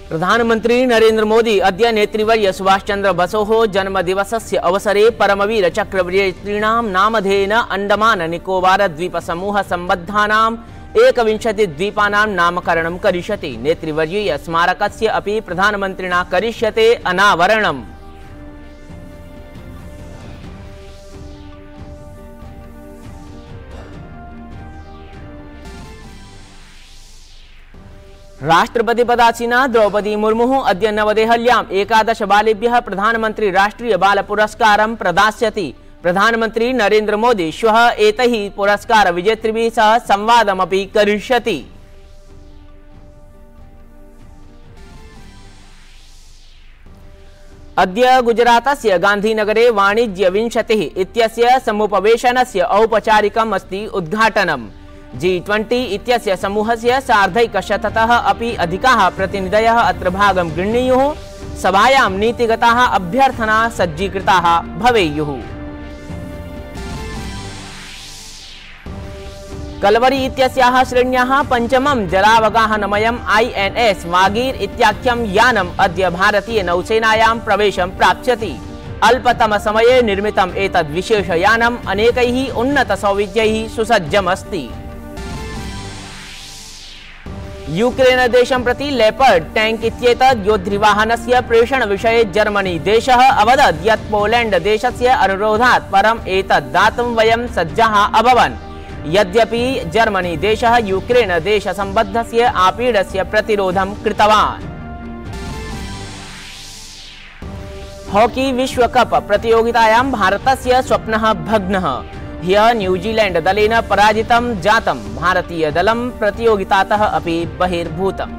प्रधानमंत्री नरेंद्र मोदी अद्य नेतृवर्य सुभाषचंद्र बसोः जन्मदिवसस्य अवसरे परमवीरचक्रविजेतॄणां नामधेयेन अंडमान निकोबार द्वीपसमूह सम्बद्धानां 21 द्वीपानां नामकरणं करिष्यति। नेतृवर्यीय स्मारकस्य अपि प्रधानमन्त्रिणा करिष्यते अनावरणम्। राष्ट्रपति पदासीना द्रौपदी मुर्मु अद्य नवदेहल्यां 11 बालेभ्यः प्रधानमंत्री राष्ट्रीय बाल पुरस्कारं प्रदास्यति। प्रधानमंत्री नरेंद्र मोदी श्वः एतैः पुरस्कार विजेतृभिः सह संवादमपि करिष्यति। अद्य गुजरातस्य गांधीनगरे वाणिज्य 20 इत्यस्य समुपवेशनस्य औपचारिकम् अस्ति उद्घाटनम्। G20 इत्यस्य समूहस्य सार्धैकशततः अपि अधिकाः प्रतिनिधयः अत्र भागं गृह्णीयुः। सभायां नीतिगताः अभ्यर्थनाः सज्जीकृताः भवेयुः। कलवरी इत्यस्याः श्रेण्याः पञ्चमं जलावगाहनमयम् INS वागीर इत्याख्यं यानम् अद्य भारतीय नौसेनायां प्रवेशं प्राप्स्यति। अल्पतमसमये निर्मितम् एतद् विशेषयानम् अनेकैः उन्नतसौविध्यैः सुसज्जम् अस्ति। यूक्रेन देशं प्रति लेपर्ड टैंक इत्येतद् योद्धृवाहनस्य प्रेषणविषये जर्मनी देशः अवदत् यत् पोलैंड देशस्य अनुरोधात् परम् एतद् दातुं वयं सज्जाः अभवन्। यद्यपि जर्मनी देशः यूक्रेन देशसम्बद्धस्य आपीडस्य प्रतिरोधं कृतवान्। हॉकी विश्वकप प्रतियोगितायां भारतस्य स्वप्नः भग्नः। ह्यः न्यूजीलैंड दलेन पराजितं जातं। भारतीय दलं प्रतियोगितातः अपि बहिर्भूतम्।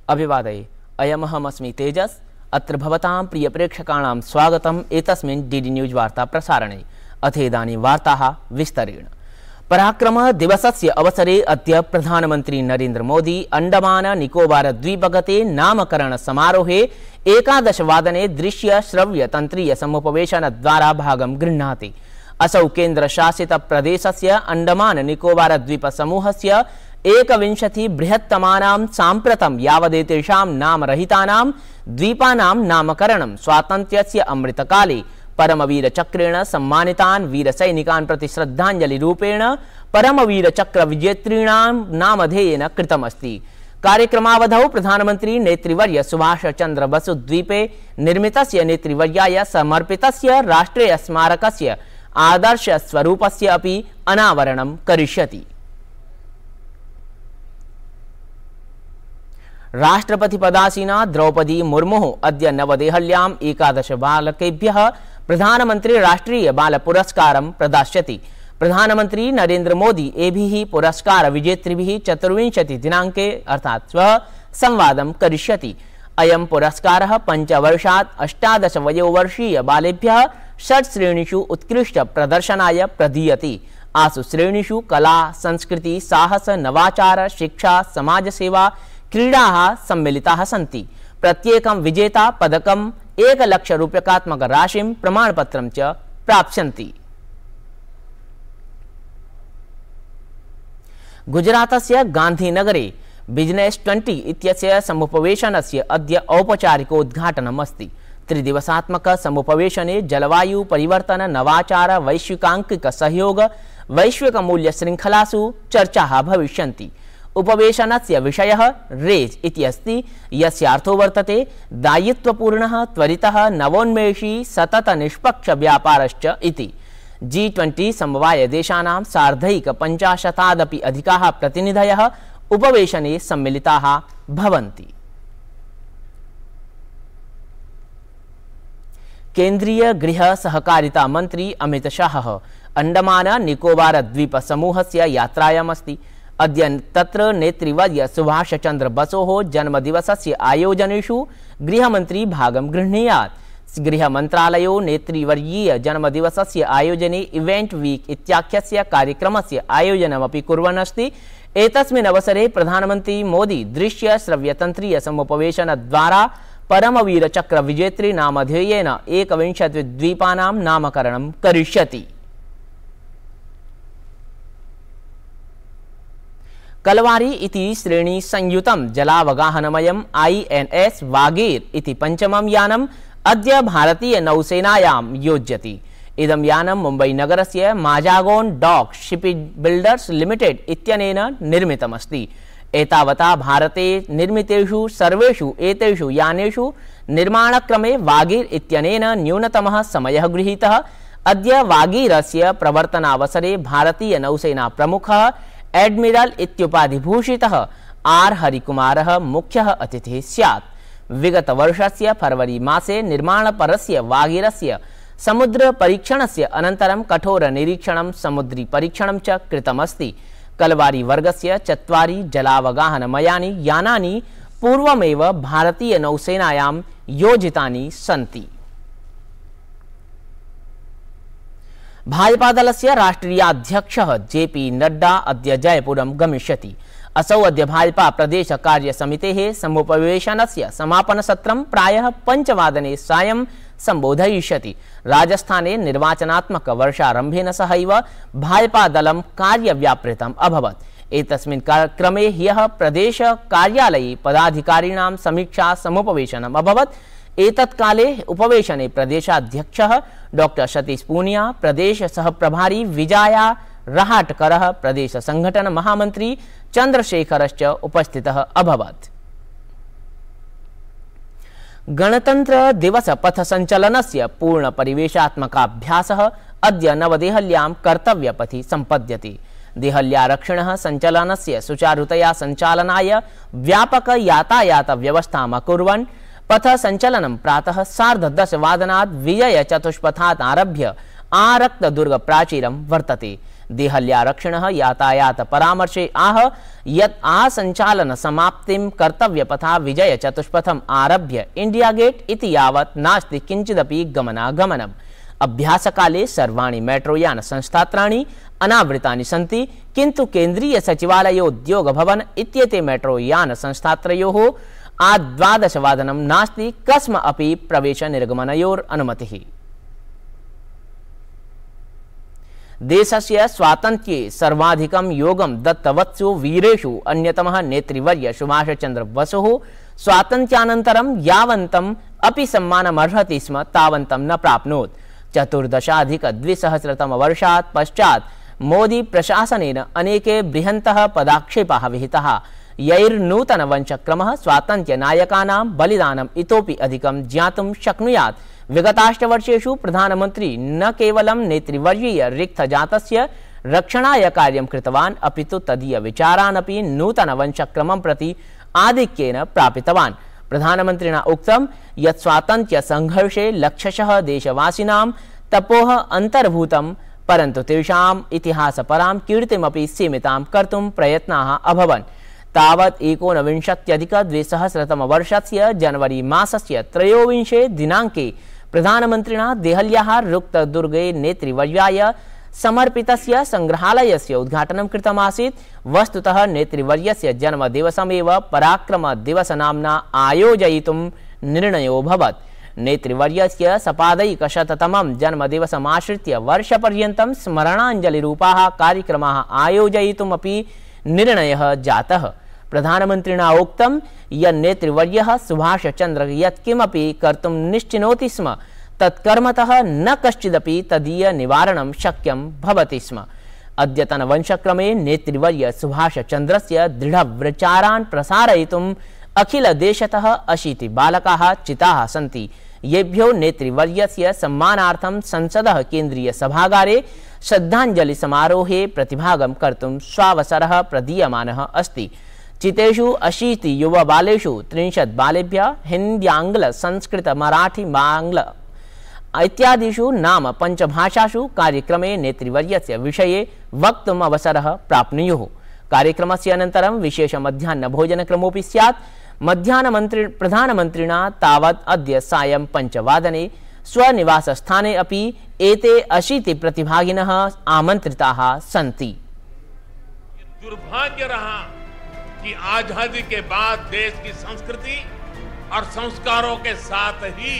अभिवादये, अयमहमस्मि तेजस्। अत्र भवतां प्रियप्रेक्षकाणां स्वागतम् एतस्मिन् डीडी न्यूज वार्ता प्रसारणे। अथेदानीं वार्ताः विस्तरेण। पराक्रम दिवसस्य अवसरे अद्य प्रधानमंत्री नरेंद्र मोदी अंडमान निकोबार द्वीपगते नामकरण समारोहे 11 वादने दृश्य श्रव्य तंत्रीय समुपवेशनद्वारा भागं गृह्णाति। असौ केन्द्रशासित प्रदेशस्य अंडमान निकोबार द्वीपसमूहस्य 21 बृहत्तमानां साम्प्रतं यावदेतेषां नामरहितानां द्वीपानां नामकरणं स्वातन्त्र्यस्य अमृतकाले परमवीरचक्रेण सम्मानितान् वीरसैनिकान् प्रति श्रद्धाञ्जलिरूपेण परमवीरचक्रविजेतॄणां नामधेयेन कृतमस्ति। कार्यक्रमावधौ प्रधानमंत्री नेतृवर्य सुभाषचंद्र बसु द्वीपे निर्मितस्य नेतृवर्याय समर्पितस्य राष्ट्रिय स्मारकस्य आदर्श स्वरूपस्य अपि अनावरणं करिष्यति। राष्ट्रपति पदासीना द्रौपदी मुर्मु अद्य नवदेहल्यां 11 बालकेभ्यः प्रधानमंत्री राष्ट्रीय बाल पुरस्कारं प्रदास्यति। प्रधानमंत्री नरेंद्र मोदी एभिः पुरस्कार विजेतृभिः 24 दिनांके अर्थात् श्वः संवादं करिष्यति। अयं पुरस्कारः 5 वर्षात् 18 वयोवर्षीय बालेभ्यः 6 श्रेणीषु उत्कृष्ट प्रदर्शनाय प्रदीयते। आसु श्रेणीषु कला, संस्कृति, साहस, नवाचार, शिक्षा, समाजसेवा, क्रीडाः सम्मिलिताः सन्ति। प्रत्येकं विजेता पदकं 1 लक्ष रूप्यकात्मक राशिं प्रमाणपत्रं च प्राप्स्यन्ति। गुजरातस्य गांधीनगरे बिजनेस 20 इत्यस्य समुपवेशनस्य अद्य औपचारिकोद्घाटनम् अस्ति। त्रिदिवसात्मक समुपवेशने जलवायु परिवर्तन, नवाचार, वैश्विकांकिक सहयोग, वैश्विक मूल्य श्रृंखलासु चर्चाः भविष्यन्ति। उपवेशनस्य विषयः रेज इति अस्ति, यस्यार्थो वर्तते दायित्वपूर्णः, त्वरितः, नवोन्मेषी, सतत निष्पक्ष व्यापारश्च इति। G20 समवाय देशानां सार्धैक-50 अधिकाः प्रतिनिधयः उपवेशने सम्मिलिताः भवन्ति। केन्द्रीय गृह सहकारिता मंत्री अमित शाहः अंडमान निकोबार द्वीप समूहस्य यात्रायाम् अस्ति। अद्य तत्र नेतृवर्य सुभाषचंद्र बसोः जन्मदिवसस्य आयोजनेषु गृहमंत्री भागं गृह्णीयात्। गृहमन्त्रालयो नेतृवर्यीय जन्मदिवसस्य आयोजने इवेंट वीक इत्याख्यस्य कार्यक्रमस्य आयोजनमपि कुर्वन् अस्ति। एतस्मिन् अवसरे प्रधानमंत्री मोदी दृश्य श्रव्य तंत्रीय समुपवेशन द्वारा परमवीर चक्र विजेत्री नामधेयेन 21 द्वीपानां नामकरणं करिष्यति। कलवारी इति श्रेणी संयुतं जलावगाहनमयम् INS वागीर इति पंचमं यानम् अद्य भारतीय नौसेनायां योज्यति। इदं यानं मुम्बई नगरस्य माजागोन डॉक शिपबिल्डर्स लिमिटेड इत्यनेन निर्मितमस्ति। एतावता भारते निर्मितेषु सर्वेषु एतेषु यानेषु निर्माणक्रमे वागीर इत्यनेन न्यूनतमः समयः गृहीतः। अद्य वागीरस्य प्रवर्तनावसरे भारतीय नौसेना प्रमुखः एडमिरल इत्युपाधिभूषितः आर हरिकुमारः मुख्यः अतिथिः स्यात्। विगत वर्षस्य फरवरी मासे निर्माणपरस्य वागीरस्य समुद्र परीक्षणस्य अनन्तरं कठोर निरीक्षणं समुद्री परीक्षणं च कृतमस्ति। कलवारी वर्गस्य 4 जलावगाहनमयानि यानानि पूर्वमेव भारतीय नौसेनायां योजितानि सन्ति। भाजपादलस्य राष्ट्रीयाध्यक्षः JP नड्डा अद्य जयपुरं गमिष्यति। असौ अद्य भाजपा प्रदेश कार्य समितेः समुपवेशनस्य समापनसत्रं प्रायः 5 वादने सायं संबोधयिष्यति। राजस्थाने निर्वाचनात्मक वर्षारम्भेन सहैव भाजपा दलं कार्यव्यापृतम् अभवत्। एतस्मिन् क्रमे ह्यः प्रदेश कार्यालये पदाधिकारिणां समीक्षा समुपवेशनम् अभवत्। एतत्काले उपवेशने प्रदेशाध्यक्षः डॉ सतीश पूनिया, प्रदेश सहप्रभारी विजया रहाटकरः, प्रदेश संगठन महामंत्री चंद्रशेखरश्च उपस्थितः अभवत्। गणतंत्र दिवस पथ संचलनस्य पूर्ण परिवेशात्मकाभ्यासः अद्य नवदेहल्यां कर्तव्यपथि सम्पद्यते। देहल्यारक्षिणः संचलनस्य सुचारुतया संचालनाय व्यापक यातायात व्यवस्थाम् अकुर्वन्। पथ संचलनं प्रातः 10:30 वादनात् विजय चतुष्पथात् आरभ्य आरक्तदुर्ग प्राचीरं वर्तते। देहल्यारक्षिणः यातायात परामर्शे आह यत् आसंचालन समाप्तिं कर्तव्यपथा विजय चतुष्पथम् आरभ्य इंडिया गेट इति यावत् नास्ति किंचिदपि गमनागमनम्। अभ्यासकाले सर्वाणि मेट्रोयान संस्थात्राणि अनावृतानि सन्ति, किन्तु केन्द्रीय सचिवालयोद्योग भवन इत्येते मेट्रोयान संस्थात्रयोः आद् 12 वादनं नास्ति कस्म अपि प्रवेश निर्गमनयोर अनुमतिः। देशस्य स्वातन्त्र्ये सर्वाधिकं योगं दत्तवत्सु वीरेषु अन्यतमः नेतृवर्य सुभाष चंद्र बसुः स्वातन्त्र्यानन्तरं यावन्तम् अपि सम्मानमर्हति स्म तावन्तं न प्राप्नोत्। 14,200 वर्षात् पश्चात् मोदी प्रशासनेन अनेके बृहन्तः पदाक्षेपाः विहिताः, यैर्नूतन वंशक्रमः स्वातन्त्र्यनायकानां बलिदानम् इतोपि अधिकं ज्ञातुं शक्नुयात्। विगताष्टवर्षेषु प्रधानमंत्री न केवलं नेतृवर्यीय रिक्तजातस्य रक्षणाय कार्यं कृतवान्, अपितु तदीय विचारान् अपि नूतन वंशक्रमं प्रति आधिक्येन प्रापितवान्। प्रधानमन्त्रिणा उक्तं यत् स्वातन्त्र्य संघर्षे लक्षशः देशवासिनां तपोः अन्तर्भूतं, परन्तु तेषाम् इतिहासपरां कीर्तिमपि सीमितां कर्तुं प्रयत्नाः अभवन्। तावत् 19,200 वर्षस्य जनवरी मासस्य 23 दिनाङ्के प्रधानमन्त्रिणा देहल्याः रुक्तदुर्गे नेतृवर्याय समर्पितस्य संग्रहालयस्य उद्घाटनं कृतमासीत्। वस्तुतः नेतृवर्यस्य जन्मदिवसमेव पराक्रम दिवस नाम्ना आयोजयितुं निर्णयोऽभवत्। नेतृवर्यस्य सपादैकशततमं जन्मदिवसमाश्रित्य वर्षपर्यन्तं स्मरणाञ्जलिरूपाः कार्यक्रमाः आयोजयितुमपि निर्णयः जातः। प्रधानमन्त्रिणा उक्तं यत् नेतृवर्यः सुभाष चंद्र यत्किमपि कर्तुं निश्चिनोति स्म तत्कर्मतः न कश्चिदपि तदीय निवारणं शक्यं भवति स्म। अद्यतन वंशक्रमे नेतृवर्य सुभाष चंद्रस्य दृढविचारान् प्रसारयितुम् अखिल देशतः 80 बालकाः चिताः सन्ति, येभ्यो नेतृवर्यस्य सम्मानार्थं संसदः केन्द्रीय सभागारे श्रद्धांजलि समारोहे प्रतिभागं कर्तुं स्वावसरः प्रदीयमानः अस्ति। चितेषु 80 युवा बालेषु 30 बालेभ्यः हिन्द्याङ्ग्ल संस्कृत मराठी बाङ्ग्ल इत्यादिषु नाम 5 भाषासु कार्यक्रमे नेतृवर्यस्य विषये वक्तुम् अवसरः प्राप्नुयुः। कार्यक्रमस्य अनन्तरं विशेष मध्याह्नभोजनक्रमोऽपि स्यात्। प्रधानमन्त्रिणा तावत् अद्य सायं 5 वादने स्वनिवासस्थाने अपि एते 80 प्रतिभागिनः आमन्त्रिताः सन्ति। दुर्भाग्य रहा कि आजादी के बाद देश की संस्कृति और संस्कारों के साथ ही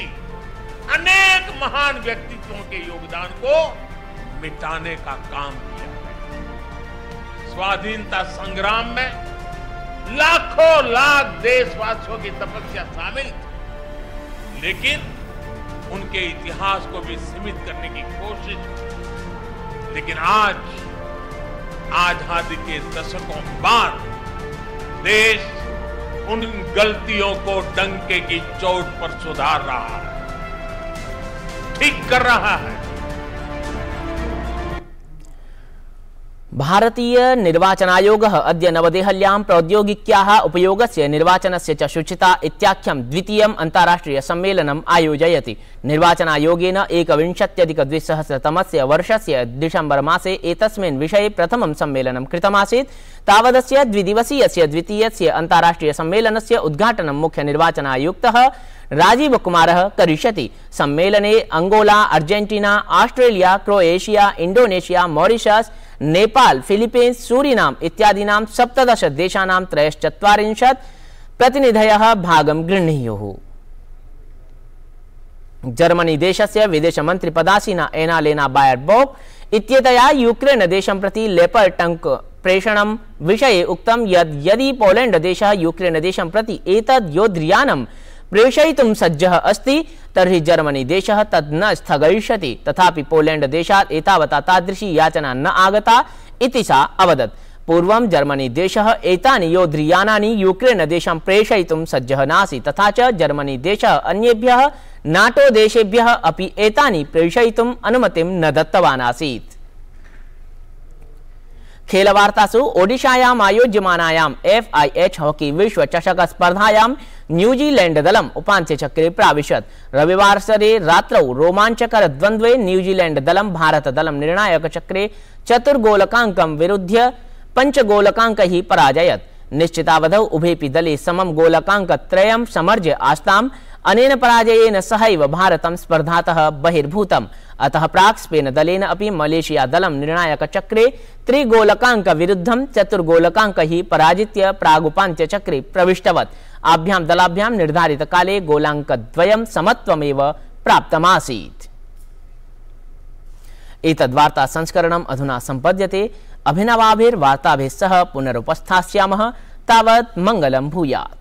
अनेक महान व्यक्तित्वों के योगदान को मिटाने का काम किया है। स्वाधीनता संग्राम में लाखों लाख देशवासियों की तपस्या शामिल थी, लेकिन उनके इतिहास को भी सीमित करने की कोशिश की। लेकिन आज आजादी के दशकों बाद देश उन गलतियों को डंके की चोट पर सुधार रहा है, ठीक कर रहा है। भारतीय निर्वाचन आयोगः अद्य नवदेहल्यां प्रौद्योगिक्याः उपयोगस्य निर्वाचनस्य च शुचिता इत्याख्यं द्वितीयम् अन्ताराष्ट्रिय सम्मेलनम् आयोजयति। निर्वाचन आयोगेन 21-2000 वर्षस्य डिसेम्बर मासे एतस्मिन् विषये प्रथमं सम्मेलनं कृतमासीत्। तावदस्य द्विदिवसीयस्य द्वितीयस्य अन्ताराष्ट्रिय सम्मेलनस्य उद्घाटनं मुख्य निर्वाचन आयुक्तः राजीव कुमारः करिष्यति। सम्मेलने Angola, Argentina, Australia, Croatia, Indonesia, Mauritius, Nepal, Philippines, Suriname इत्यादीनां 17 देशानां 43 प्रतिनिधयः भागं गृह्णीयुः। जर्मनी देशस्य विदेशमन्त्री पदासीना एनालेना बायरबॉक इत्येतया यूक्रेन देशं प्रति लेपर्ड टैंक प्रेषणं विषये उक्तं यत् यदि पोलैंड देशः यूक्रेन देशं प्रति एतद् योद्धयानं प्रेषयितुं सज्जः अस्ति तर्हि जर्मनी देशः तद् न स्थगयिष्यति। तथापि पोलैंड देशात् एतावता तादृशी याचना न आगता इति सा अवदत्। पूर्वं जर्मनी देशः एतानि योद्धयानानि यूक्रेन देशं प्रेषयितुं सज्जः नासीत्। तथा च जर्मनी देशः अन्येभ्यः नाटो देशेभ्यः अपि एतानि प्रेषयितुम् अनुमतिं न दत्तवान् आसीत्। खेलवार्तासु ओडिशायाम् आयोज्यमानायां FIH हॉकी विश्व चषक स्पर्धायां न्यूजीलैंड दलम् उपान्त्यचक्रे प्राविशत्। रविवासरे रात्रौ रोमाञ्चकर द्वन्द्वे न्यूजीलैंड दलं भारत दलं निर्णायक चक्रे 4 गोलकाङ्कं विरुध्य 5 गोलकाङ्कैः पराजयत्। निश्चितावधौ उभेपि दले समं गोलकाङ्कत्रयं समर्ज्य आस्ताम्। अनेन पराजयेन सहैव भारतं स्पर्धातः बहिर्भूतम्। अतः प्राक् स्पेन दलेन अपि मलेशिया दलं निर्णायक चक्रे 3 गोलकाङ्क विरुद्धं 4 गोलकाङ्कैः पराजित्य प्रागुपान्त्यचक्रे प्रविष्टवत्। आभ्यां दलाभ्यां निर्धारित काले गोलाङ्कद्वयं समत्वमेव प्राप्तमासीत्। एतद् वार्ता संस्करणम् अधुना सम्पद्यते। अभिनवाभिर्वार्ताभिः सह पुनरुपस्थास्यामः। तावत् मङ्गलं भूयात्।